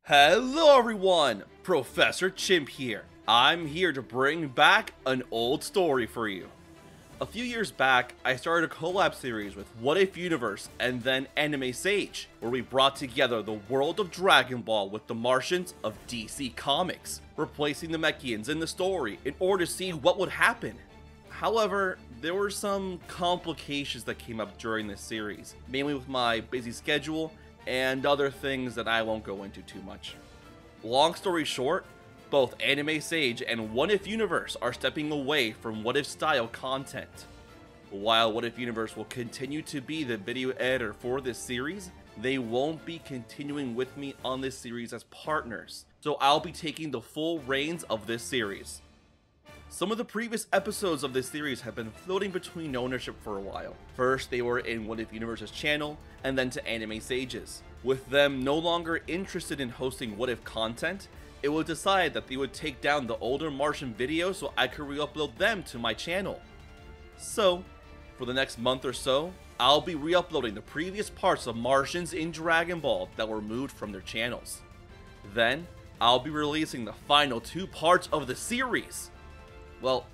Hello everyone, Professor Chimp here. I'm here to bring back an old story for you. A few years back, I started a collab series with What If Universe and then Anime Sage, where we brought together the world of Dragon Ball with the Martians of DC Comics, replacing the Namekians in the story in order to see what would happen. However, there were some complications that came up during this series, mainly with my busy schedule and other things that I won't go into too much. Long story short, both Anime Sage and What If Universe are stepping away from What If style content. While What If Universe will continue to be the video editor for this series, they won't be continuing with me on this series as partners, so I'll be taking the full reins of this series. Some of the previous episodes of this series have been floating between ownership for a while. First, they were in What If Universe's channel, and then to Anime Sage's. With them no longer interested in hosting What If content, it was decided that they would take down the older Martian videos so I could re-upload them to my channel. So, for the next month or so, I'll be re-uploading the previous parts of Martians in Dragon Ball that were moved from their channels. Then, I'll be releasing the final 2 parts of the series. Well,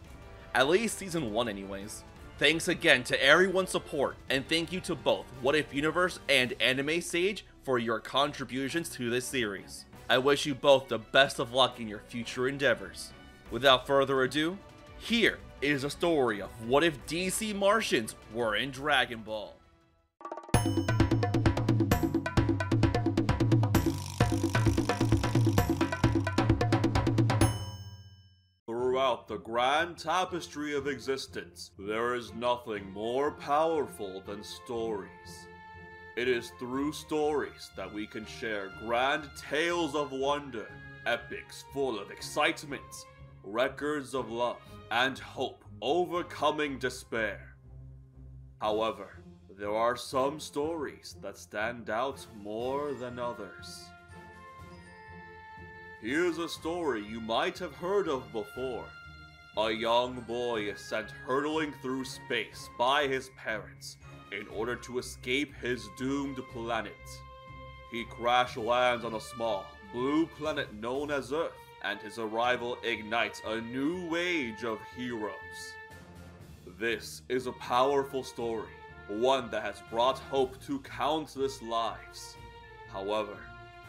at least season 1 anyways. Thanks again to everyone's support, and thank you to both What If Universe and Anime Sage for your contributions to this series. I wish you both the best of luck in your future endeavors. Without further ado, here is a story of what if DC Martians were in Dragon Ball. Throughout the grand tapestry of existence, there is nothing more powerful than stories. It is through stories that we can share grand tales of wonder, epics full of excitement, records of love, and hope overcoming despair. However, there are some stories that stand out more than others. Here's a story you might have heard of before. A young boy is sent hurtling through space by his parents in order to escape his doomed planet. He crash lands on a small, blue planet known as Earth, and his arrival ignites a new age of heroes. This is a powerful story, one that has brought hope to countless lives. However,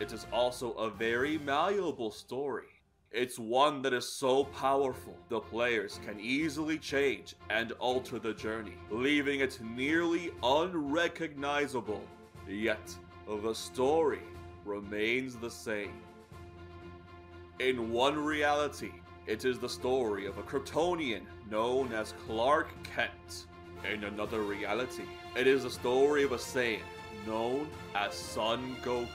it is also a very malleable story. It's one that is so powerful, the players can easily change and alter the journey, leaving it nearly unrecognizable. Yet, the story remains the same. In one reality, it is the story of a Kryptonian known as Clark Kent. In another reality, it is the story of a Saiyan known as Son Goku.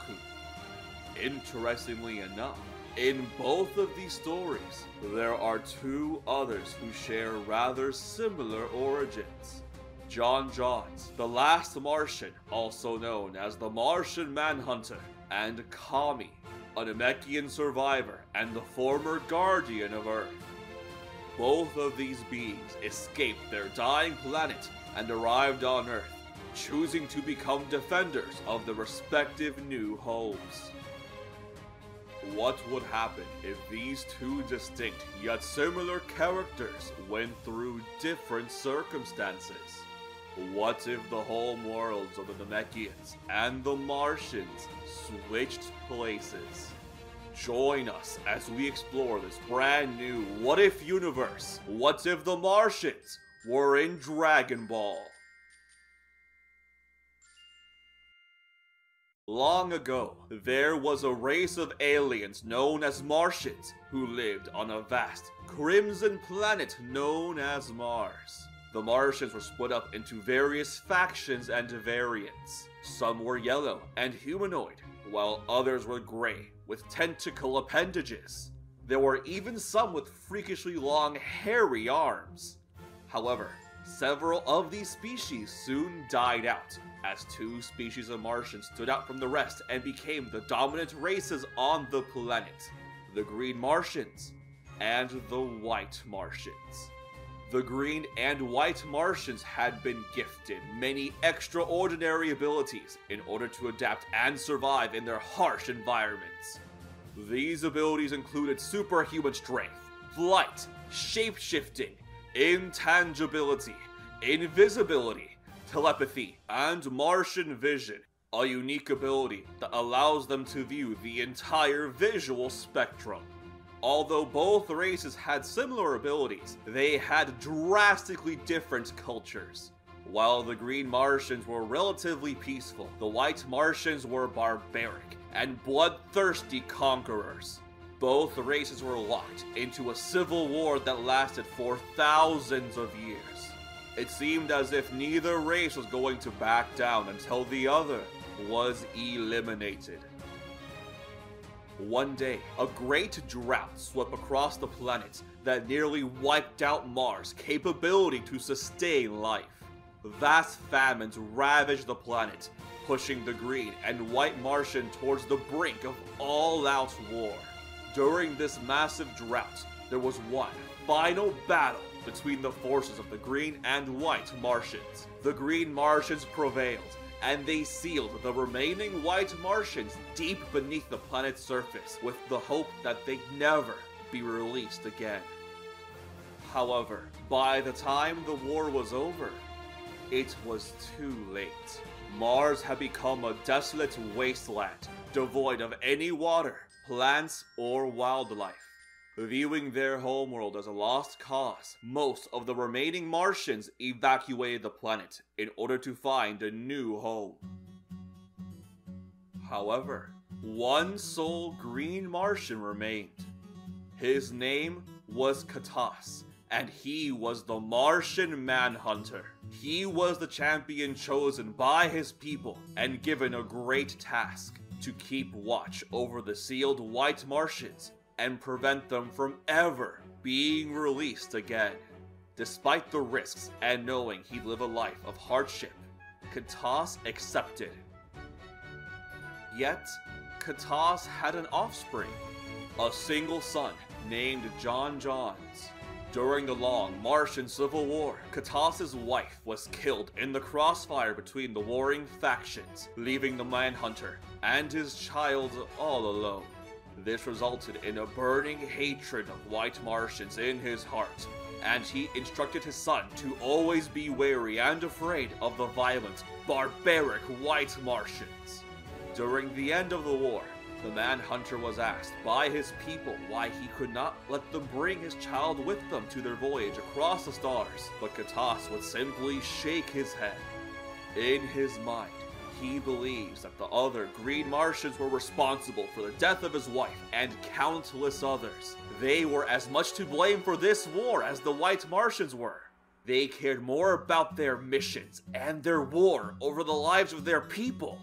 Interestingly enough, in both of these stories, there are 2 others who share rather similar origins. John Johns, the last Martian, also known as the Martian Manhunter, and Kami, a Namekian survivor and the former guardian of Earth. Both of these beings escaped their dying planet and arrived on Earth, choosing to become defenders of the respective new homes. What would happen if these 2 distinct yet similar characters went through different circumstances? What if the home worlds of the Namekians and the Martians switched places? Join us as we explore this brand new What If universe. What if the Martians were in Dragon Ball? Long ago, there was a race of aliens known as Martians who lived on a vast, crimson planet known as Mars. The Martians were split up into various factions and variants. Some were yellow and humanoid, while others were gray with tentacle appendages. There were even some with freakishly long, hairy arms. However, several of these species soon died out, as 2 species of Martians stood out from the rest and became the dominant races on the planet: the Green Martians and the White Martians. The Green and White Martians had been gifted many extraordinary abilities in order to adapt and survive in their harsh environments. These abilities included superhuman strength, flight, shape-shifting, intangibility, invisibility, telepathy, and Martian vision, a unique ability that allows them to view the entire visual spectrum. Although both races had similar abilities, they had drastically different cultures. While the Green Martians were relatively peaceful, the White Martians were barbaric and bloodthirsty conquerors. Both races were locked into a civil war that lasted for thousands of years. It seemed as if neither race was going to back down until the other was eliminated. One day, a great drought swept across the planet that nearly wiped out Mars' capability to sustain life. Vast famines ravaged the planet, pushing the Green and White Martian towards the brink of all-out war. During this massive drought, there was one final battle between the forces of the Green and White Martians. The Green Martians prevailed, and they sealed the remaining White Martians deep beneath the planet's surface with the hope that they'd never be released again. However, by the time the war was over, it was too late. Mars had become a desolate wasteland, devoid of any water, plants, or wildlife. Viewing their homeworld as a lost cause, most of the remaining Martians evacuated the planet in order to find a new home. However, one sole Green Martian remained. His name was Katas, and he was the Martian Manhunter. He was the champion chosen by his people and given a great task: to keep watch over the sealed White Martians and prevent them from ever being released again. Despite the risks and knowing he'd live a life of hardship, Katas accepted. Yet, Katas had an offspring, a single son named John Johns. During the long Martian Civil War, Katas' wife was killed in the crossfire between the warring factions, leaving the Manhunter and his child all alone. This resulted in a burning hatred of White Martians in his heart, and he instructed his son to always be wary and afraid of the violent, barbaric White Martians. During the end of the war, the Manhunter was asked by his people why he could not let them bring his child with them to their voyage across the stars, but Katas would simply shake his head. In his mind, he believes that the other Green Martians were responsible for the death of his wife and countless others. They were as much to blame for this war as the White Martians were. They cared more about their missions and their war over the lives of their people.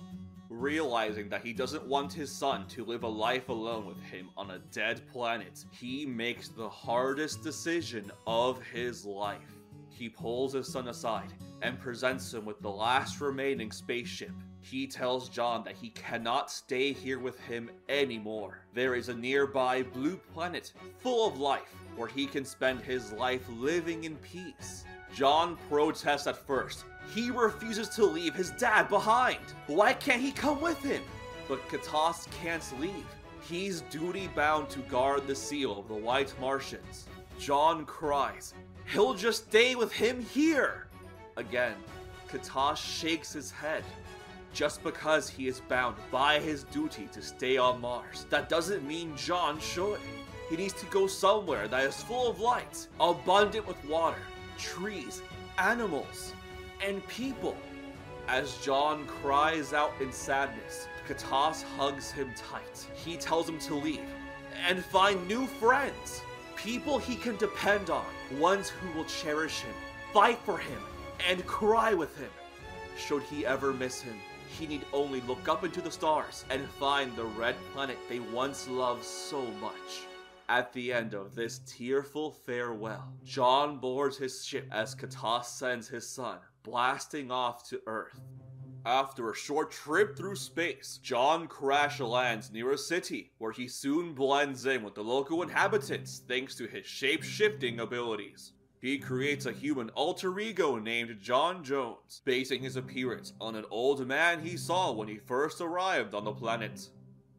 Realizing that he doesn't want his son to live a life alone with him on a dead planet, he makes the hardest decision of his life. He pulls his son aside and presents him with the last remaining spaceship. He tells John that he cannot stay here with him anymore. There is a nearby blue planet full of life where he can spend his life living in peace. John protests at first. He refuses to leave his dad behind. Why can't he come with him? But Katas can't leave. He's duty-bound to guard the seal of the White Martians. John cries, "He'll just stay with him here!" Again, Katas shakes his head. Just because he is bound by his duty to stay on Mars, that doesn't mean John should. He needs to go somewhere that is full of light, abundant with water, trees, animals, and people. As John cries out in sadness, Katas hugs him tight. He tells him to leave and find new friends, people he can depend on, ones who will cherish him, fight for him, and cry with him. Should he ever miss him, he need only look up into the stars and find the red planet they once loved so much. At the end of this tearful farewell, John boards his ship as Katas sends his son blasting off to Earth. After a short trip through space, John crash lands near a city where he soon blends in with the local inhabitants thanks to his shape-shifting abilities. He creates a human alter ego named John Jones, basing his appearance on an old man he saw when he first arrived on the planet.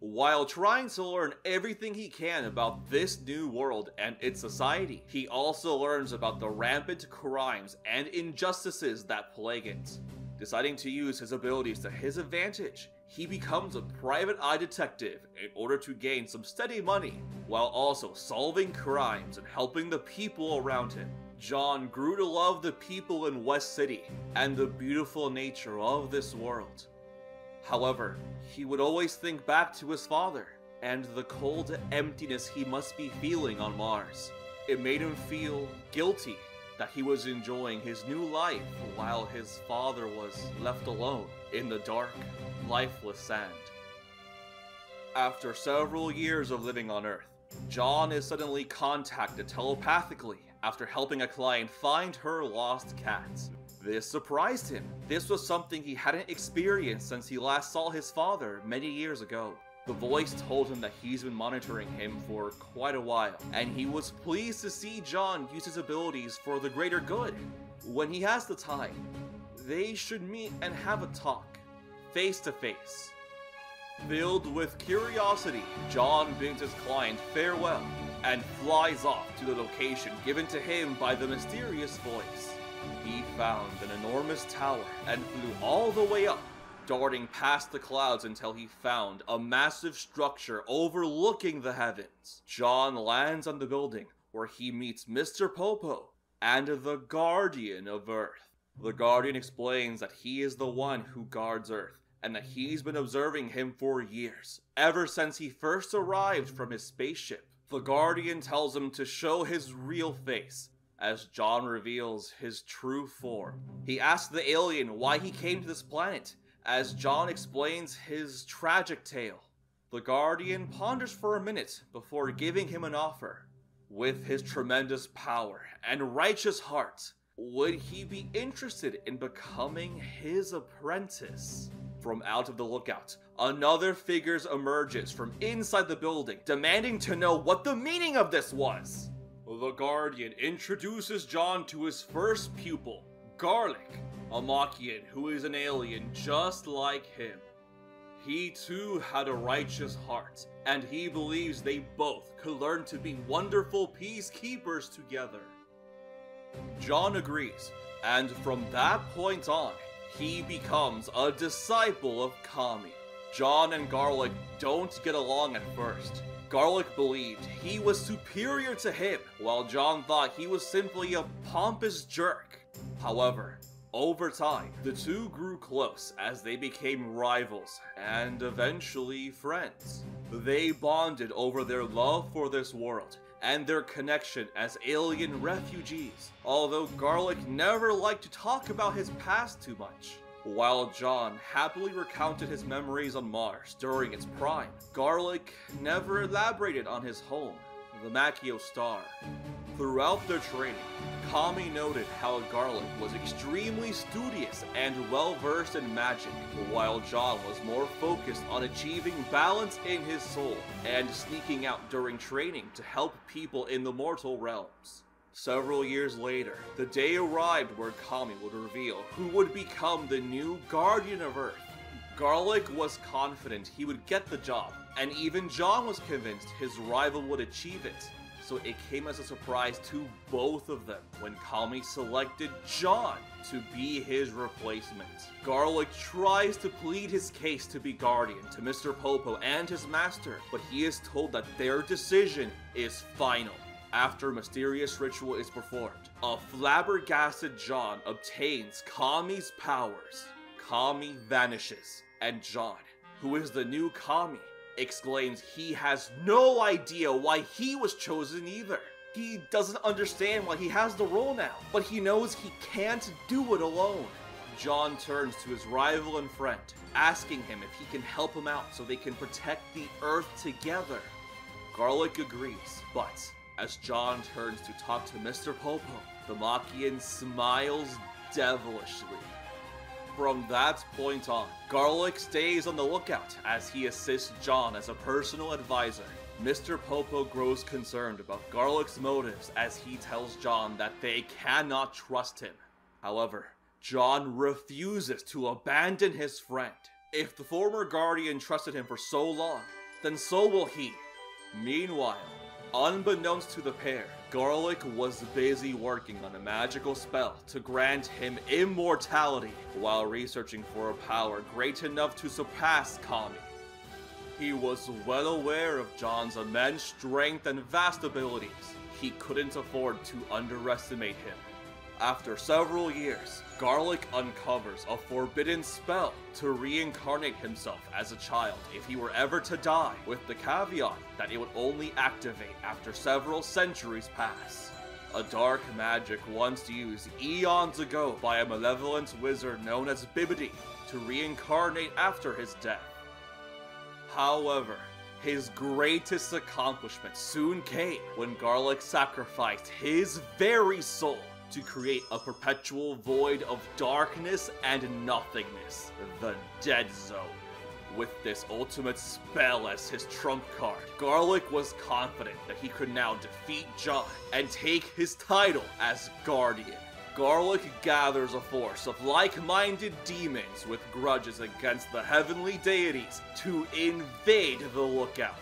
While trying to learn everything he can about this new world and its society, he also learns about the rampant crimes and injustices that plague it. Deciding to use his abilities to his advantage, he becomes a private eye detective in order to gain some steady money, while also solving crimes and helping the people around him. John grew to love the people in West City and the beautiful nature of this world. However, he would always think back to his father and the cold emptiness he must be feeling on Mars. It made him feel guilty that he was enjoying his new life while his father was left alone in the dark, lifeless sand. After several years of living on Earth, John is suddenly contacted telepathically after helping a client find her lost cat. This surprised him. This was something he hadn't experienced since he last saw his father many years ago. The voice told him that he's been monitoring him for quite a while, and he was pleased to see John use his abilities for the greater good. When he has the time, they should meet and have a talk, face to face. Filled with curiosity, John bids his client farewell and flies off to the location given to him by the mysterious voice. He found an enormous tower and flew all the way up, darting past the clouds until he found a massive structure overlooking the heavens. John lands on the building where he meets Mr. Popo and the Guardian of Earth. The Guardian explains that he is the one who guards Earth and that he's been observing him for years, ever since he first arrived from his spaceship. The Guardian tells him to show his real face, as John reveals his true form. He asks the alien why he came to this planet, as John explains his tragic tale. The Guardian ponders for a minute before giving him an offer. With his tremendous power and righteous heart, would he be interested in becoming his apprentice? From out of the lookout, another figure emerges from inside the building, demanding to know what the meaning of this was. The Guardian introduces John to his first pupil, Garlic, a Namekian who is an alien just like him. He too had a righteous heart, and he believes they both could learn to be wonderful peacekeepers together. John agrees, and from that point on, he becomes a disciple of Kami. John and Garlic don't get along at first. Garlic believed he was superior to him, while John thought he was simply a pompous jerk. However, over time, the two grew close as they became rivals and eventually friends. They bonded over their love for this world and their connection as alien refugees, although Garlic never liked to talk about his past too much. While John happily recounted his memories on Mars during its prime, Garlic never elaborated on his home, the Makio Star. Throughout their training, Kami noted how Garlic was extremely studious and well-versed in magic, while John was more focused on achieving balance in his soul and sneaking out during training to help people in the mortal realms. Several years later, the day arrived where Kami would reveal who would become the new Guardian of Earth. Garlic was confident he would get the job, and even John was convinced his rival would achieve it. So it came as a surprise to both of them when Kami selected John to be his replacement. Garlic tries to plead his case to be Guardian to Mr. Popo and his master, but he is told that their decision is final. After a mysterious ritual is performed, a flabbergasted John obtains Kami's powers. Kami vanishes, and John, who is the new Kami, exclaims he has no idea why he was chosen either. He doesn't understand why he has the role now, but he knows he can't do it alone. John turns to his rival and friend, asking him if he can help him out so they can protect the Earth together. Garlic agrees, but as John turns to talk to Mr. Popo, the Namekian smiles devilishly. From that point on, Garlic stays on the lookout as he assists John as a personal advisor. Mr. Popo grows concerned about Garlic's motives as he tells John that they cannot trust him. However, John refuses to abandon his friend. If the former Guardian trusted him for so long, then so will he. Meanwhile, unbeknownst to the pair, Garlic was busy working on a magical spell to grant him immortality while researching for a power great enough to surpass Kami. He was well aware of John's immense strength and vast abilities. He couldn't afford to underestimate him. After several years, Garlic uncovers a forbidden spell to reincarnate himself as a child if he were ever to die, with the caveat that it would only activate after several centuries pass. A dark magic once used eons ago by a malevolent wizard known as Bibbidi to reincarnate after his death. However, his greatest accomplishment soon came when Garlic sacrificed his very soul to create a perpetual void of darkness and nothingness, the Dead Zone. With this ultimate spell as his trump card, Garlic was confident that he could now defeat John and take his title as Guardian. Garlic gathers a force of like-minded demons with grudges against the heavenly deities to invade the lookout.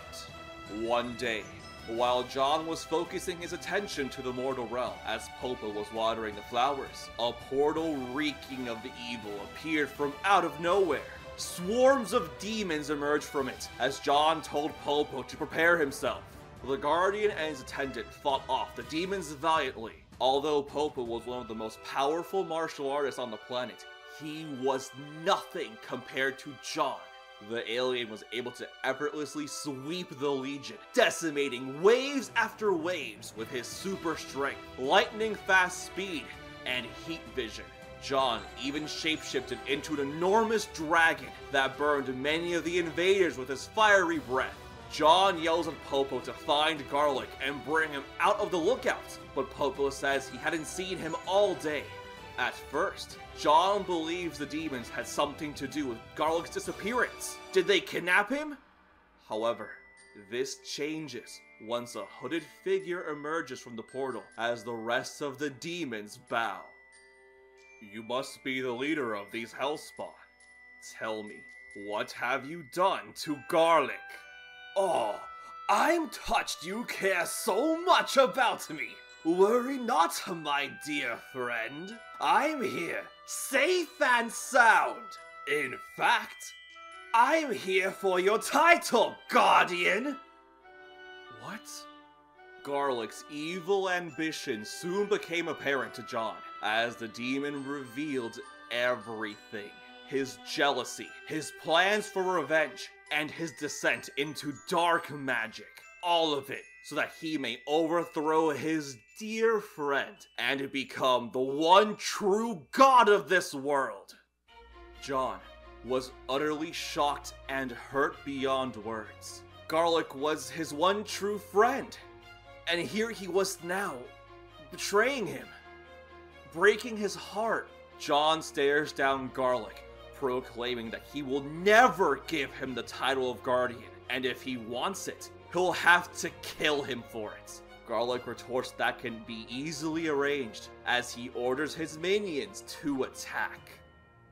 One day, while John was focusing his attention to the mortal realm as Popo was watering the flowers, a portal reeking of evil appeared from out of nowhere. Swarms of demons emerged from it as John told Popo to prepare himself. The Guardian and his attendant fought off the demons valiantly. Although Popo was one of the most powerful martial artists on the planet, he was nothing compared to John. The alien was able to effortlessly sweep the Legion, decimating waves after waves with his super strength, lightning-fast speed, and heat vision. John even shapeshifted into an enormous dragon that burned many of the invaders with his fiery breath. John yells at Popo to find Garlic and bring him out of the lookout, but Popo says he hadn't seen him all day. At first, John believes the demons had something to do with Garlic's disappearance. Did they kidnap him? However, this changes once a hooded figure emerges from the portal as the rest of the demons bow. You must be the leader of these Hellspawn. Tell me, what have you done to Garlic? Oh, I'm touched you care so much about me. Worry not, my dear friend. I'm here, safe and sound. In fact, I'm here for your title, Guardian. What? Garlic's evil ambition soon became apparent to John as the demon revealed everything. His jealousy, his plans for revenge, and his descent into dark magic. All of it so that he may overthrow his dear friend and become the one true god of this world. John was utterly shocked and hurt beyond words. Garlic was his one true friend, and here he was now, betraying him, breaking his heart. John stares down Garlic, proclaiming that he will never give him the title of Guardian, and if he wants it, he'll have to kill him for it. Garlic retorts that can be easily arranged as he orders his minions to attack.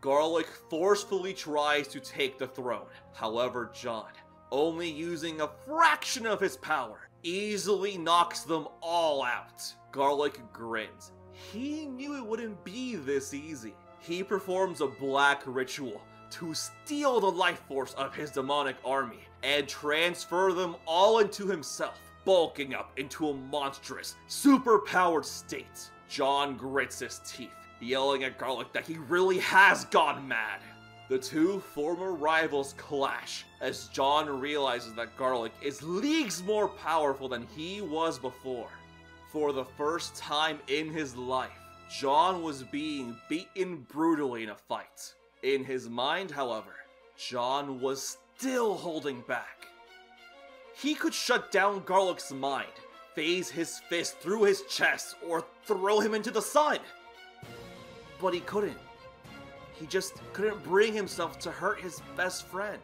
Garlic forcefully tries to take the throne. However, John, only using a fraction of his power, easily knocks them all out. Garlic grins. He knew it wouldn't be this easy. He performs a black ritual to steal the life force of his demonic army and transfer them all into himself, bulking up into a monstrous, super-powered state. John grits his teeth, yelling at Garlic that he really has gone mad. The two former rivals clash as John realizes that Garlic is leagues more powerful than he was before. For the first time in his life, John was being beaten brutally in a fight. In his mind, however, John was still holding back. He could shut down Garlic's mind, phase his fist through his chest, or throw him into the sun. But he couldn't. He just couldn't bring himself to hurt his best friend.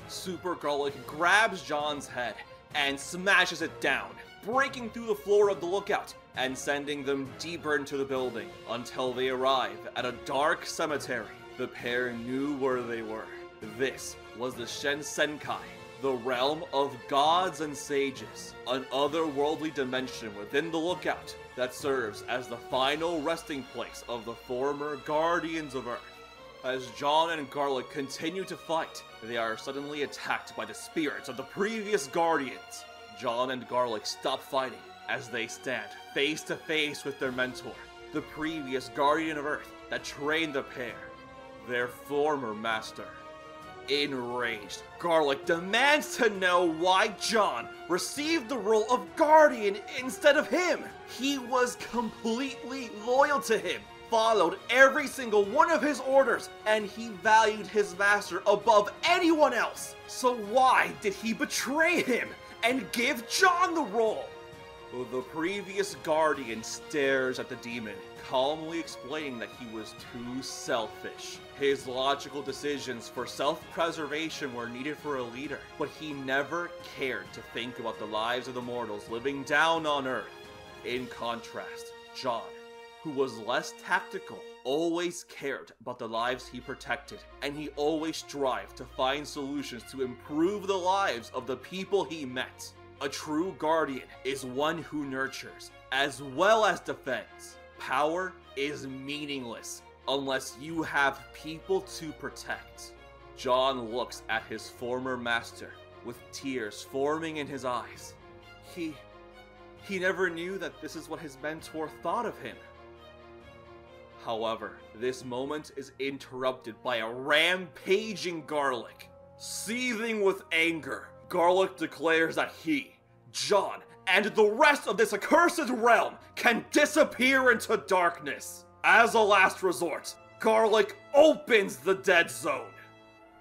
Super Garlic grabs John's head and smashes it down, breaking through the floor of the lookout and sending them deeper into the building until they arrive at a dark cemetery. The pair knew where they were. This was the Shen Senkai, the realm of gods and sages, an otherworldly dimension within the lookout that serves as the final resting place of the former Guardians of Earth. As John and Garlic continue to fight, they are suddenly attacked by the spirits of the previous Guardians. John and Garlic stop fighting as they stand face to face with their mentor, the previous Guardian of Earth that trained the pair, their former master. Enraged, Garlic demands to know why John received the role of Guardian instead of him. He was completely loyal to him, followed every single one of his orders, and he valued his master above anyone else. So why did he betray him and give John the role? The previous Guardian stares at the demon, calmly explaining that he was too selfish. His logical decisions for self-preservation were needed for a leader, but he never cared to think about the lives of the mortals living down on Earth. In contrast, John, who was less tactical, always cared about the lives he protected, and he always strived to find solutions to improve the lives of the people he met. A true Guardian is one who nurtures, as well as defends. Power is meaningless unless you have people to protect. John looks at his former master with tears forming in his eyes. He never knew that this is what his mentor thought of him. However, this moment is interrupted by a rampaging Garlic. Seething with anger, Garlic declares that he, John, and the rest of this accursed realm can disappear into darkness. As a last resort, Garlic opens the dead zone.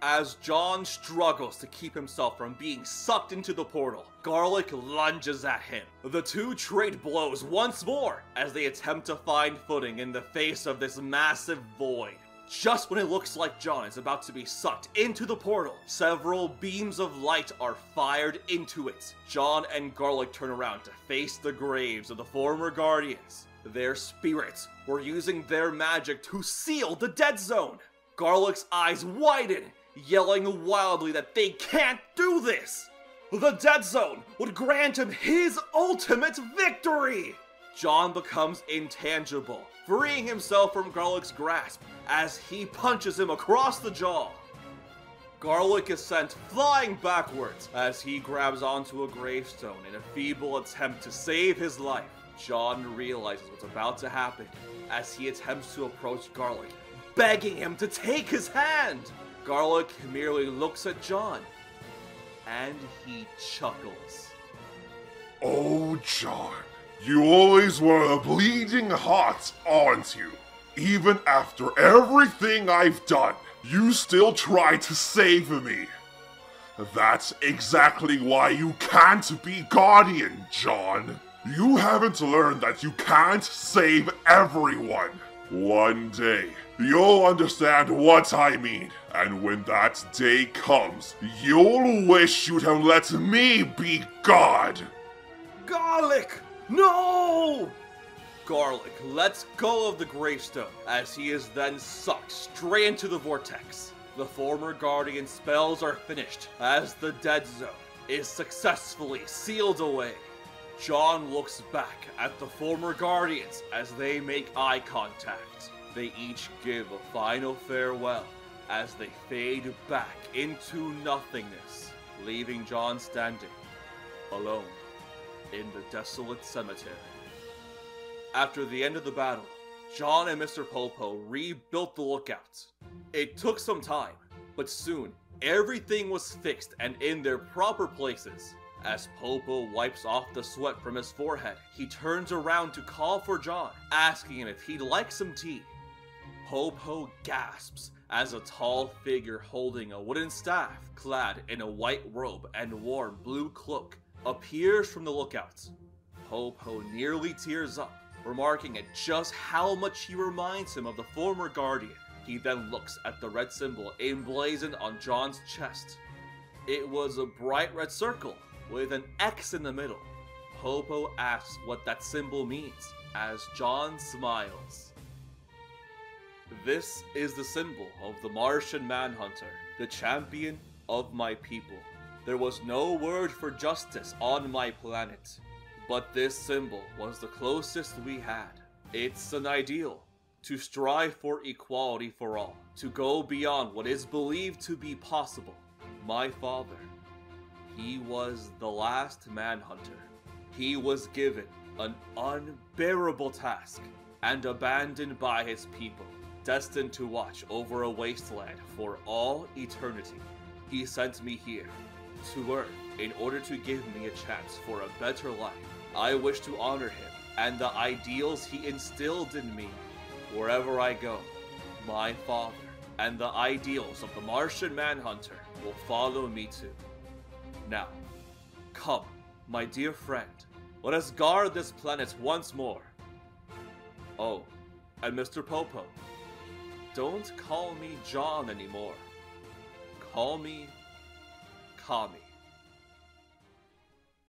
As John struggles to keep himself from being sucked into the portal, Garlic lunges at him. The two trade blows once more as they attempt to find footing in the face of this massive void. Just when it looks like John is about to be sucked into the portal, several beams of light are fired into it. John and Garlic turn around to face the graves of the former Guardians. Their spirits were using their magic to seal the dead zone. Garlic's eyes widen, yelling wildly that they can't do this. The dead zone would grant him his ultimate victory. John becomes intangible, freeing himself from Garlic's grasp as he punches him across the jaw. Garlic is sent flying backwards as he grabs onto a gravestone in a feeble attempt to save his life. John realizes what's about to happen as he attempts to approach Garlic, begging him to take his hand. Garlic merely looks at John, and he chuckles. Oh, John, you always were a bleeding heart, aren't you? Even after everything I've done, you still try to save me. That's exactly why you can't be Guardian, John. You haven't learned that you can't save everyone. One day, you'll understand what I mean, and when that day comes, you'll wish you'd have let me be God. Garlic! No! Garlic lets go of the gravestone as he is then sucked straight into the vortex. The former Guardian spells are finished as the dead zone is successfully sealed away. John looks back at the former Guardians as they make eye contact. They each give a final farewell as they fade back into nothingness, leaving John standing alone in the desolate cemetery. After the end of the battle, John and Mr. Popo rebuilt the lookout. It took some time, but soon everything was fixed and in their proper places. As Popo wipes off the sweat from his forehead, he turns around to call for John, asking him if he'd like some tea. Popo gasps as a tall figure holding a wooden staff, clad in a white robe and warm blue cloak, appears from the lookout. Popo nearly tears up, remarking at just how much he reminds him of the former Guardian. He then looks at the red symbol emblazoned on John's chest. It was a bright red circle with an X in the middle. Popo asks what that symbol means as John smiles. This is the symbol of the Martian Manhunter, the champion of my people. There was no word for justice on my planet, but this symbol was the closest we had. It's an ideal, to strive for equality for all, to go beyond what is believed to be possible. My father, he was the last manhunter. He was given an unbearable task and abandoned by his people, destined to watch over a wasteland for all eternity. He sent me here, to Earth, in order to give me a chance for a better life. I wish to honor him and the ideals he instilled in me. Wherever I go, my father and the ideals of the Martian Manhunter will follow me too. Now, come, my dear friend, let us guard this planet once more. Oh, and Mr. Popo, don't call me John anymore. Call me Kami.